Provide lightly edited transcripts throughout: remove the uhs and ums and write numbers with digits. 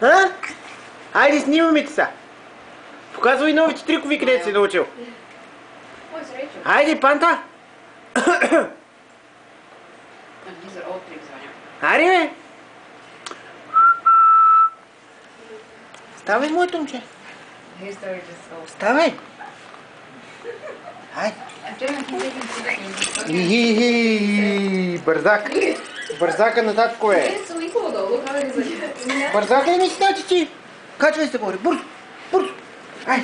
А? Хайде, снимаме ти са. Показвай новите трикови, където си научил. Хайде, панта. Хайде, бе. Ставай, моето момче. Ставай. Хайде. Бързак. Бързака на татко е. Бързака ли мисли тати ти? Качвай се горе. Бързо. Бързо. Ай.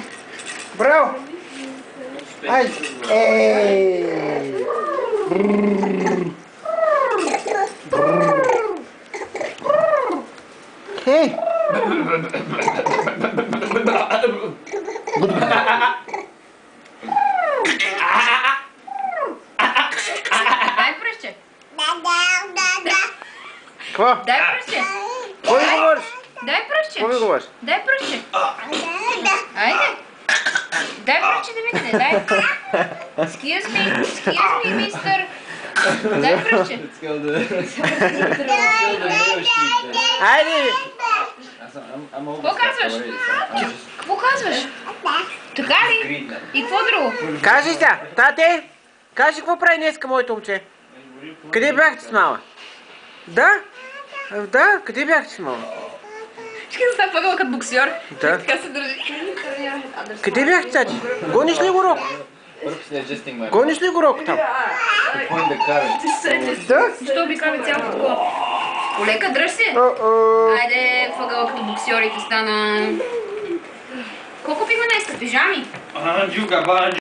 Браво. Ай. Хей. Дай пръще. Какво? Дай пръще. Какво ми говориш? Дай пръще. Какво ми говориш? Дай пръще. Айде. Дай пръще да видите. Дай. Excuse me, мистер. Дай пръще. Айде! Какво казваш? Какво казваш? Така ли? И какво друго? Кажи сега, тате! Кажи какво прави днеска моето момче? Къде бяхте с мама? Да? Да, къде бяхте с мама? Ще да става пъгъл като боксер. Да. Така се държи. Къде бяхте, тати? Гониш ли го Рок? Гониш ли го Рок там? Да? Защо обикаля цялото такова? Полека, дръж се! Айде, въгъл като боксерите стана. Колко пиха днеска? Пижами?